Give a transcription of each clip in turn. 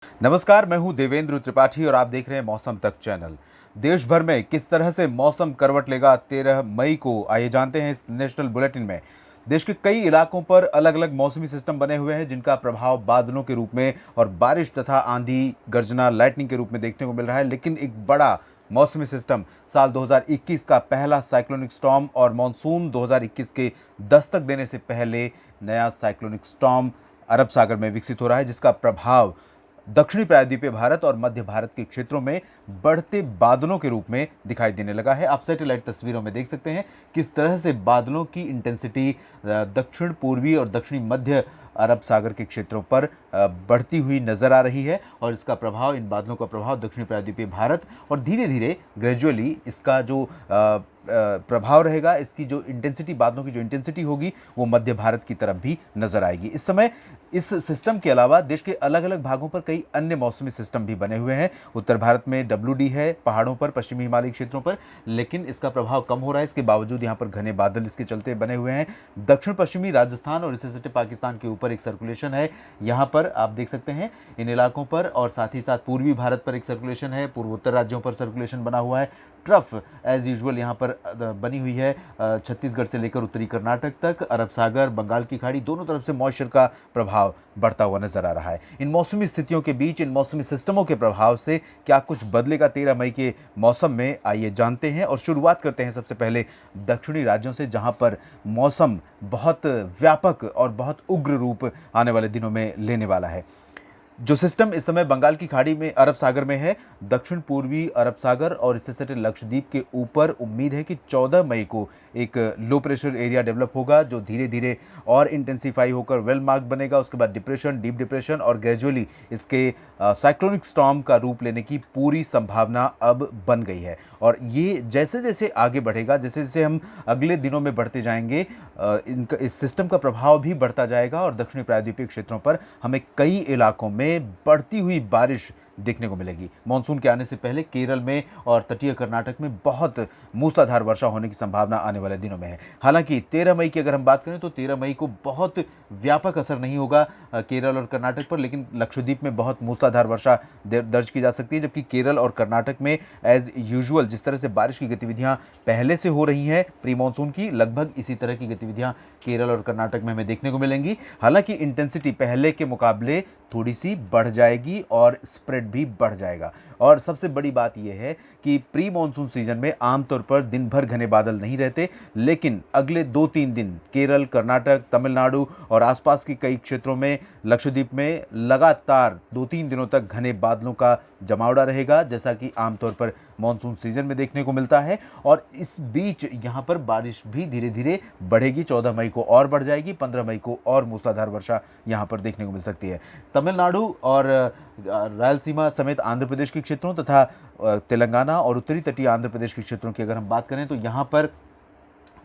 नमस्कार, मैं हूं देवेंद्र त्रिपाठी और आप देख रहे हैं मौसम तक चैनल। देश भर में किस तरह से मौसम करवट लेगा 13 मई को, आइए जानते हैं इस नेशनल बुलेटिन में। देश के कई इलाकों पर अलग अलग मौसमी सिस्टम बने हुए हैं जिनका प्रभाव बादलों के रूप में और बारिश तथा आंधी, गर्जना, लाइटनिंग के रूप में देखने को मिल रहा है। लेकिन एक बड़ा मौसमी सिस्टम साल 2021 का पहला साइक्लोनिक स्टॉर्म और मानसून 2021 के दस्तक देने से पहले नया साइक्लोनिक स्टॉर्म अरब सागर में विकसित हो रहा है, जिसका प्रभाव दक्षिणी प्रायद्वीपीय भारत और मध्य भारत के क्षेत्रों में बढ़ते बादलों के रूप में दिखाई देने लगा है। आप सैटेलाइट तस्वीरों में देख सकते हैं किस तरह से बादलों की इंटेंसिटी दक्षिण पूर्वी और दक्षिणी मध्य अरब सागर के क्षेत्रों पर बढ़ती हुई नजर आ रही है और इसका प्रभाव, इन बादलों का प्रभाव दक्षिणी प्रायद्वीपीय भारत और धीरे धीरे ग्रेजुअली इसका जो प्रभाव रहेगा, इसकी जो इंटेंसिटी, बादलों की जो इंटेंसिटी होगी वो मध्य भारत की तरफ भी नजर आएगी। इस समय इस सिस्टम के अलावा देश के अलग अलग भागों पर कई अन्य मौसमी सिस्टम भी बने हुए हैं। उत्तर भारत में WD है पहाड़ों पर, पश्चिमी हिमालयी क्षेत्रों पर, लेकिन इसका प्रभाव कम हो रहा है। इसके बावजूद यहाँ पर घने बादल इसके चलते बने हुए हैं। दक्षिण पश्चिमी राजस्थान और इससे सटे पाकिस्तान के ऊपर एक सर्कुलेशन है, यहाँ पर आप देख सकते हैं इन इलाकों पर, और साथ ही साथ पूर्वी भारत पर एक सर्कुलेशन है, पूर्वोत्तर राज्यों पर सर्कुलेशन बना हुआ है। ट्रफ एज यूजुअल यहाँ पर बनी हुई है छत्तीसगढ़ से लेकर उत्तरी कर्नाटक तक, अरब सागर, बंगाल की खाड़ी, दोनों तरफ से मॉइस्चर का प्रभाव बढ़ता हुआ नजर आ रहा है। इन मौसमी स्थितियों के बीच, इन मौसमी सिस्टमों के प्रभाव से क्या कुछ बदलेगा 13 मई के मौसम में, आइए जानते हैं। और शुरुआत करते हैं सबसे पहले दक्षिणी राज्यों से, जहां पर मौसम बहुत व्यापक और बहुत उग्र रूप आने वाले दिनों में लेने वाला है। जो सिस्टम इस समय बंगाल की खाड़ी में, अरब सागर में है, दक्षिण पूर्वी अरब सागर और इससे सटे लक्षद्वीप के ऊपर उम्मीद है कि 14 मई को एक लो प्रेशर एरिया डेवलप होगा जो धीरे धीरे और इंटेंसीफाई होकर वेल मार्क बनेगा। उसके बाद डिप्रेशन, डीप डिप्रेशन और ग्रेजुअली इसके साइक्लोनिक स्टॉर्म का रूप लेने की पूरी संभावना अब बन गई है। और ये जैसे जैसे आगे बढ़ेगा, जैसे जैसे हम अगले दिनों में बढ़ते जाएंगे, इस सिस्टम का प्रभाव भी बढ़ता जाएगा और दक्षिणी प्रायद्वीपीय क्षेत्रों पर हमें कई इलाकों में बढ़ती हुई बारिश देखने को मिलेगी। मानसून के आने से पहले केरल में और तटीय कर्नाटक में बहुत मूसलाधार वर्षा होने की संभावना आने वाले दिनों में है। हालांकि 13 मई की अगर हम बात करें तो 13 मई को बहुत व्यापक असर नहीं होगा केरल और कर्नाटक पर, लेकिन लक्षद्वीप में बहुत मूसलाधार वर्षा दर्ज की जा सकती है। जबकि केरल और कर्नाटक में एज यूजुअल जिस तरह से बारिश की गतिविधियां पहले से हो रही हैं प्री मानसून की, लगभग इसी तरह की गतिविधियां केरल और कर्नाटक में हमें देखने को मिलेंगी। हालांकि इंटेंसिटी पहले के मुकाबले थोड़ी सी बढ़ जाएगी और स्प्रेड भी बढ़ जाएगा। और सबसे बड़ी बात यह है कि प्री मॉनसून सीजन में आमतौर पर दिन भर घने बादल नहीं रहते, लेकिन अगले 2-3 दिन केरल, कर्नाटक, तमिलनाडु और आसपास के कई क्षेत्रों में, लक्षद्वीप में लगातार 2-3 दिनों तक घने बादलों का जमावड़ा रहेगा, जैसा कि आमतौर पर मॉनसून सीजन में देखने को मिलता है। और इस बीच यहाँ पर बारिश भी धीरे धीरे बढ़ेगी। 14 मई को और बढ़ जाएगी, 15 मई को और मूसलाधार वर्षा यहाँ पर देखने को मिल सकती है। तमिलनाडु और रायलसीमा समेत आंध्र प्रदेश के क्षेत्रों तथा तेलंगाना और उत्तरी तटीय आंध्र प्रदेश के क्षेत्रों की अगर हम बात करें तो यहाँ पर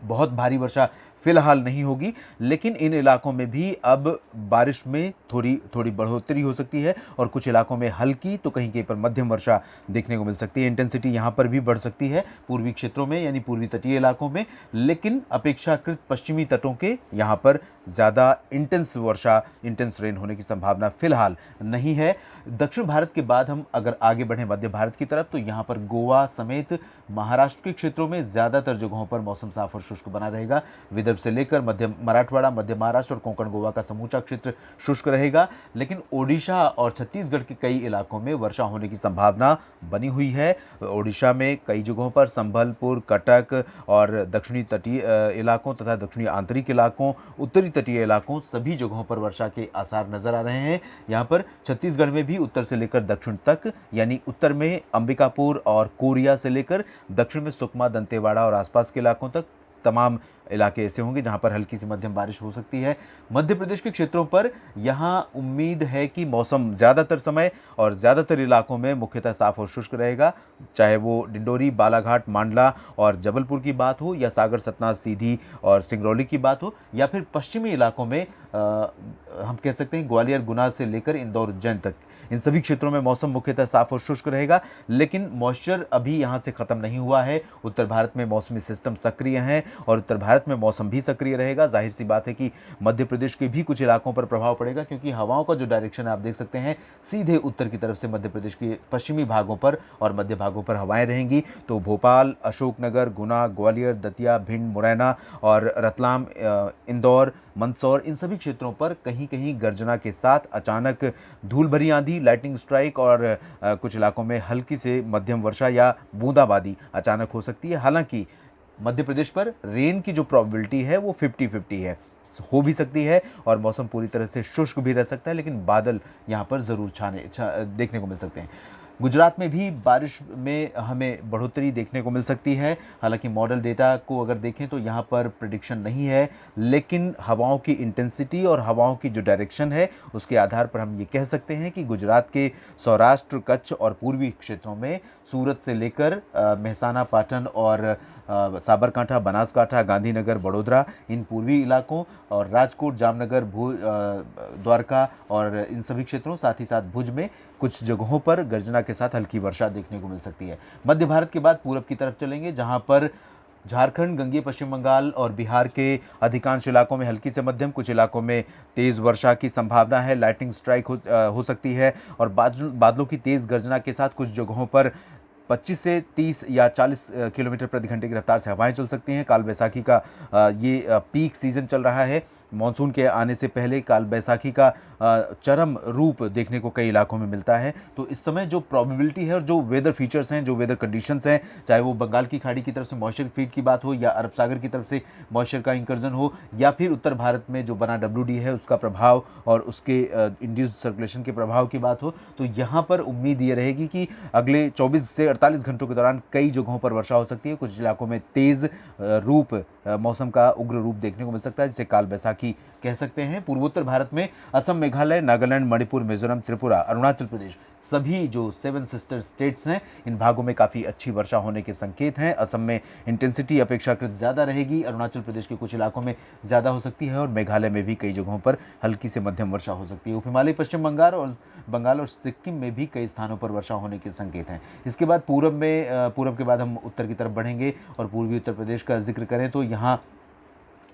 बहुत भारी वर्षा फिलहाल नहीं होगी, लेकिन इन इलाकों में भी अब बारिश में थोड़ी बढ़ोतरी हो सकती है और कुछ इलाकों में हल्की तो कहीं कहीं पर मध्यम वर्षा देखने को मिल सकती है। इंटेंसिटी यहाँ पर भी बढ़ सकती है पूर्वी क्षेत्रों में, यानी पूर्वी तटीय इलाकों में, लेकिन अपेक्षाकृत पश्चिमी तटों के यहाँ पर ज़्यादा इंटेंस वर्षा, इंटेंस रेन होने की संभावना फिलहाल नहीं है। दक्षिण भारत के बाद हम अगर आगे बढ़ें मध्य भारत की तरफ तो यहाँ पर गोवा समेत महाराष्ट्र के क्षेत्रों में ज़्यादातर जगहों पर मौसम साफ और शुष्क बना रहेगा। विदर्भ से लेकर मध्य मराठवाड़ा, मध्य महाराष्ट्र और कोंकण गोवा का समूचा क्षेत्र शुष्क रहेगा, लेकिन ओडिशा और छत्तीसगढ़ के कई इलाकों में वर्षा होने की संभावना बनी हुई है। ओडिशा में कई जगहों पर संबलपुर, कटक और दक्षिणी तटीय इलाकों तथा दक्षिणी आंतरिक इलाकों, उत्तरी तटीय इलाकों, सभी जगहों पर वर्षा के आसार नजर आ रहे हैं। यहाँ पर छत्तीसगढ़ में भी उत्तर से लेकर दक्षिण तक, यानी उत्तर में अंबिकापुर और कोरिया से लेकर दक्षिण में सुकमा, दंतेवाड़ा और आसपास के इलाकों तक तमाम इलाके ऐसे होंगे जहां पर हल्की से मध्यम बारिश हो सकती है। मध्य प्रदेश के क्षेत्रों पर यहां उम्मीद है कि मौसम ज़्यादातर समय और ज़्यादातर इलाकों में मुख्यतः साफ और शुष्क रहेगा, चाहे वो डिंडोरी, बालाघाट, मांडला और जबलपुर की बात हो, या सागर, सतना, सीधी और सिंगरौली की बात हो, या फिर पश्चिमी इलाकों में हम कह सकते हैं ग्वालियर, गुना से लेकर इंदौर, उज्जैन तक, इन सभी क्षेत्रों में मौसम मुख्यतः साफ और शुष्क रहेगा। लेकिन मॉइस्चर अभी यहाँ से ख़त्म नहीं हुआ है। उत्तर भारत में मौसमी सिस्टम सक्रिय हैं और उत्तर भारत भारत में मौसम भी सक्रिय रहेगा। जाहिर सी बात है कि मध्य प्रदेश के भी कुछ इलाकों पर प्रभाव पड़ेगा, क्योंकि हवाओं का जो डायरेक्शन आप देख सकते हैं सीधे उत्तर की तरफ से मध्य प्रदेश के पश्चिमी भागों पर और मध्य भागों पर हवाएं रहेंगी। तो भोपाल, अशोकनगर, गुना, ग्वालियर, दतिया, भिंड, मुरैना और रतलाम, इंदौर, मंदसौर, इन सभी क्षेत्रों पर कहीं कहीं गर्जना के साथ अचानक धूल भरी आंधी, लाइटनिंग स्ट्राइक और कुछ इलाकों में हल्की से मध्यम वर्षा या बूंदाबांदी अचानक हो सकती है। हालांकि मध्य प्रदेश पर रेन की जो प्रोबेबिलिटी है वो 50-50 है, हो भी सकती है और मौसम पूरी तरह से शुष्क भी रह सकता है, लेकिन बादल यहाँ पर ज़रूर देखने को मिल सकते हैं। गुजरात में भी बारिश में हमें बढ़ोतरी देखने को मिल सकती है। हालांकि मॉडल डेटा को अगर देखें तो यहाँ पर प्रेडिक्शन नहीं है, लेकिन हवाओं की इंटेंसिटी और हवाओं की जो डायरेक्शन है उसके आधार पर हम ये कह सकते हैं कि गुजरात के सौराष्ट्र, कच्छ और पूर्वी क्षेत्रों में सूरत से लेकर मेहसाना, पाटन और साबरकांठा, बनासकांठा, गांधीनगर, बड़ोदरा, इन पूर्वी इलाकों और राजकोट, जामनगर, द्वारका और इन सभी क्षेत्रों, साथ ही साथ भुज में कुछ जगहों पर गर्जना के साथ हल्की वर्षा देखने को मिल सकती है। मध्य भारत के बाद पूरब की तरफ चलेंगे, जहां पर झारखंड, गंगेय पश्चिम बंगाल और बिहार के अधिकांश इलाकों में हल्की से मध्यम, कुछ इलाकों में तेज़ वर्षा की संभावना है। लाइटनिंग स्ट्राइक हो सकती है और बादलों की तेज़ गर्जना के साथ कुछ जगहों पर 25 से 30 या 40 किलोमीटर प्रति घंटे की रफ्तार से हवाएं चल सकती हैं। काल बैसाखी का ये पीक सीज़न चल रहा है। मानसून के आने से पहले काल बैसाखी का चरम रूप देखने को कई इलाकों में मिलता है। तो इस समय जो प्रोबेबिलिटी है और जो वेदर फीचर्स हैं, जो वेदर कंडीशंस हैं, चाहे वो बंगाल की खाड़ी की तरफ से मॉइस्चर फीड की बात हो या अरब सागर की तरफ से मॉइस्चर का इंकर्जन हो या फिर उत्तर भारत में जो बना WD है उसका प्रभाव और उसके इंड्यूस्ड सर्कुलेशन के प्रभाव की बात हो, तो यहाँ पर उम्मीद ये रहेगी कि अगले 24 से 48 घंटों के दौरान कई जगहों पर वर्षा हो सकती है। कुछ इलाकों में तेज़ रूप मौसम का उग्र रूप देखने को मिल सकता है, जिसे काल बैसाखी कह सकते हैं। पूर्वोत्तर भारत में असम, मेघालय, नागालैंड, मणिपुर, मिजोरम, त्रिपुरा, अरुणाचल प्रदेश, सभी जो 7 सिस्टर स्टेट्स हैं, इन भागों में काफ़ी अच्छी वर्षा होने के संकेत हैं। असम में इंटेंसिटी अपेक्षाकृत ज़्यादा रहेगी, अरुणाचल प्रदेश के कुछ इलाकों में ज़्यादा हो सकती है और मेघालय में भी कई जगहों पर हल्की से मध्यम वर्षा हो सकती है। उप हिमालय, पश्चिम बंगाल और सिक्किम में भी कई स्थानों पर वर्षा होने के संकेत हैं। इसके बाद पूरब के बाद हम उत्तर की तरफ बढ़ेंगे और पूर्वी उत्तर प्रदेश का जिक्र करें तो यहाँ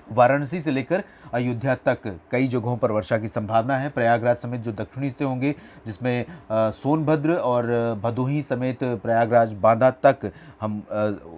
वाराणसी से लेकर अयोध्या तक कई जगहों पर वर्षा की संभावना है। प्रयागराज समेत जो दक्षिणी हिस्से होंगे, जिसमें सोनभद्र और भदोही समेत प्रयागराज, बांदा तक हम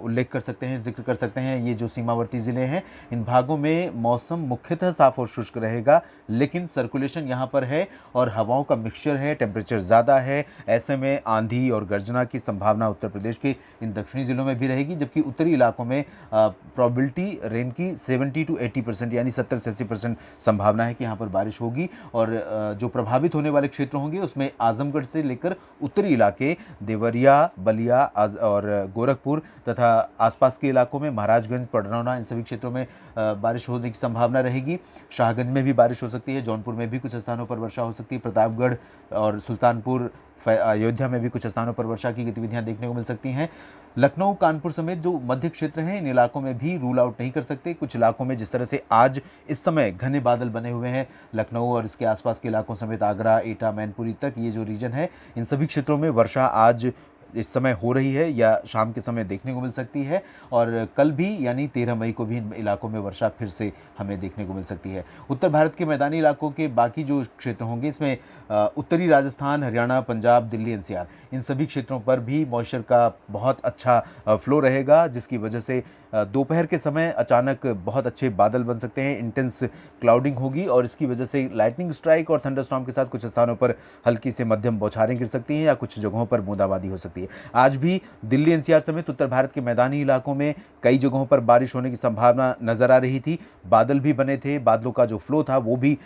उल्लेख कर सकते हैं, जिक्र कर सकते हैं। ये जो सीमावर्ती ज़िले हैं, इन भागों में मौसम मुख्यतः साफ और शुष्क रहेगा, लेकिन सर्कुलेशन यहाँ पर है और हवाओं का मिक्सचर है, टेम्परेचर ज़्यादा है। ऐसे में आंधी और गर्जना की संभावना उत्तर प्रदेश के इन दक्षिणी ज़िलों में भी रहेगी, जबकि उत्तरी इलाकों में प्रोबेबिलिटी रेन की 70 to 80% यानी 70 से 80% संभावना है कि यहाँ पर बारिश होगी। और जो प्रभावित होने वाले क्षेत्र होंगे उसमें आजमगढ़ से लेकर उत्तरी इलाके, देवरिया, बलिया और गोरखपुर तथा आसपास के इलाकों में महाराजगंज, पडरौना, इन सभी क्षेत्रों में बारिश होने की संभावना रहेगी। शाहगंज में भी बारिश हो सकती है, जौनपुर में भी कुछ स्थानों पर वर्षा हो सकती है, प्रतापगढ़ और सुल्तानपुर, अयोध्या में भी कुछ स्थानों पर वर्षा की गतिविधियां देखने को मिल सकती हैं। लखनऊ, कानपुर समेत जो मध्य क्षेत्र हैं, इन इलाकों में भी रूल आउट नहीं कर सकते। कुछ इलाकों में जिस तरह से आज इस समय घने बादल बने हुए हैं, लखनऊ और इसके आसपास के इलाकों समेत आगरा, एटा, मैनपुरी तक ये जो रीजन है, इन सभी क्षेत्रों में वर्षा आज इस समय हो रही है या शाम के समय देखने को मिल सकती है और कल भी यानी 13 मई को भी इन इलाकों में वर्षा फिर से हमें देखने को मिल सकती है। उत्तर भारत के मैदानी इलाकों के बाकी जो क्षेत्र होंगे, इसमें उत्तरी राजस्थान, हरियाणा, पंजाब, दिल्ली, NCR, इन सभी क्षेत्रों पर भी मॉइस्चर का बहुत अच्छा फ्लो रहेगा, जिसकी वजह से दोपहर के समय अचानक बहुत अच्छे बादल बन सकते हैं, इंटेंस क्लाउडिंग होगी और इसकी वजह से लाइटनिंग स्ट्राइक और थंडरस्टॉर्म के साथ कुछ स्थानों पर हल्की से मध्यम बौछारें गिर सकती हैं या कुछ जगहों पर बूंदाबांदी हो सकती है। आज भी दिल्ली, NCR समेत उत्तर भारत के मैदानी इलाकों में कई जगहों पर बारिश होने की संभावना नजर आ रही थी। बादल भी बने थे, बादलों का जो फ्लो था वो भी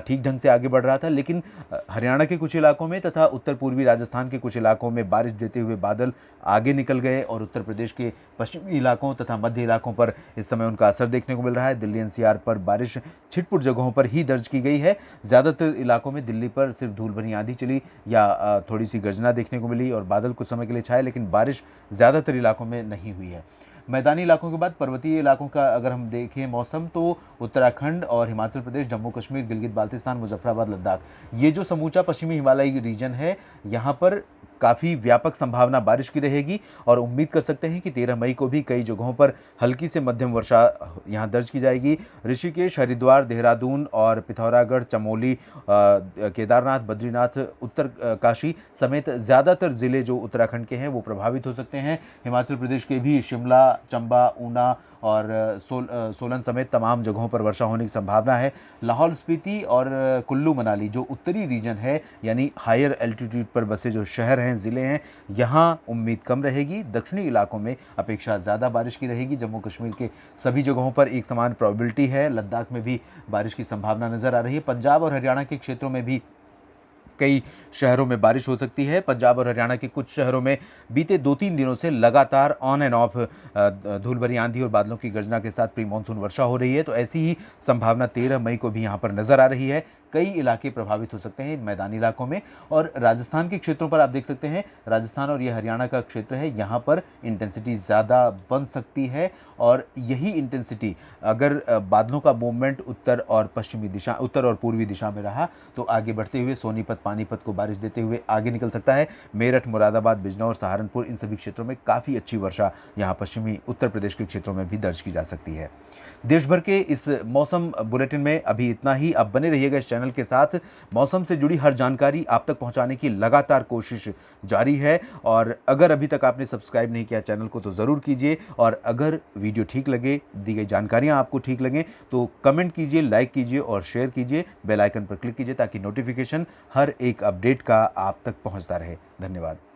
ठीक ढंग से आगे बढ़ रहा था, लेकिन हरियाणा के कुछ इलाकों में तथा उत्तर पूर्वी राजस्थान के कुछ इलाकों में बारिश देते हुए बादल आगे निकल गए और उत्तर प्रदेश के पश्चिमी इलाकों तथा मध्य इलाकों पर इस समय उनका असर देखने को मिल रहा है। दिल्ली, NCR पर बारिश छिटपुट जगहों पर ही दर्ज की गई है। ज़्यादातर इलाकों में दिल्ली पर सिर्फ धूल भरी आंधी चली या थोड़ी सी गर्जना देखने को मिली और बादल कुछ समय के लिए छाए, लेकिन बारिश ज़्यादातर इलाकों में नहीं हुई है। मैदानी इलाकों के बाद पर्वतीय इलाकों का अगर हम देखें मौसम, तो उत्तराखंड और हिमाचल प्रदेश, जम्मू कश्मीर, गिलगित बाल्तिस्तान, मुजफ्फराबाद, लद्दाख, ये जो समूचा पश्चिमी हिमालयी रीजन है, यहाँ पर काफ़ी व्यापक संभावना बारिश की रहेगी और उम्मीद कर सकते हैं कि 13 मई को भी कई जगहों पर हल्की से मध्यम वर्षा यहाँ दर्ज की जाएगी। ऋषिकेश, हरिद्वार, देहरादून और पिथौरागढ़, चमोली, केदारनाथ, बद्रीनाथ, उत्तर काशी समेत ज़्यादातर ज़िले जो उत्तराखंड के हैं वो प्रभावित हो सकते हैं। हिमाचल प्रदेश के भी शिमला, चंबा, ऊना और सोलन समेत तमाम जगहों पर वर्षा होने की संभावना है। लाहौल स्पीति और कुल्लू मनाली जो उत्तरी रीजन है, यानी हायर एल्टीट्यूड पर बसे जो शहर हैं, ज़िले हैं, यहाँ उम्मीद कम रहेगी। दक्षिणी इलाकों में अपेक्षा ज़्यादा बारिश की रहेगी। जम्मू कश्मीर के सभी जगहों पर एक समान प्रोबेबिलिटी है। लद्दाख में भी बारिश की संभावना नज़र आ रही है। पंजाब और हरियाणा के क्षेत्रों में भी कई शहरों में बारिश हो सकती है। पंजाब और हरियाणा के कुछ शहरों में बीते 2-3 दिनों से लगातार ऑन एंड ऑफ धूल भरी आंधी और बादलों की गर्जना के साथ प्री मानसून वर्षा हो रही है। तो ऐसी ही संभावना 13 मई को भी यहाँ पर नजर आ रही है। कई इलाके प्रभावित हो सकते हैं मैदानी इलाकों में, और राजस्थान के क्षेत्रों पर आप देख सकते हैं, राजस्थान और ये हरियाणा का क्षेत्र है, यहाँ पर इंटेंसिटी ज़्यादा बन सकती है। और यही इंटेंसिटी अगर बादलों का मूवमेंट उत्तर और पूर्वी दिशा में रहा तो आगे बढ़ते हुए सोनीपत, पानीपत को बारिश देते हुए आगे निकल सकता है। मेरठ, मुरादाबाद, बिजनौर, सहारनपुर, इन सभी क्षेत्रों में काफ़ी अच्छी वर्षा यहाँ पश्चिमी उत्तर प्रदेश के क्षेत्रों में भी दर्ज की जा सकती है। देश भर के इस मौसम बुलेटिन में अभी इतना ही। आप बने रहिएगा इस चैनल के साथ। मौसम से जुड़ी हर जानकारी आप तक पहुंचाने की लगातार कोशिश जारी है। और अगर अभी तक आपने सब्सक्राइब नहीं किया चैनल को तो ज़रूर कीजिए। और अगर वीडियो ठीक लगे, दी गई जानकारियां आपको ठीक लगें तो कमेंट कीजिए, लाइक कीजिए और शेयर कीजिए। बेल आइकन पर क्लिक कीजिए ताकि नोटिफिकेशन हर एक अपडेट का आप तक पहुँचता रहे। धन्यवाद।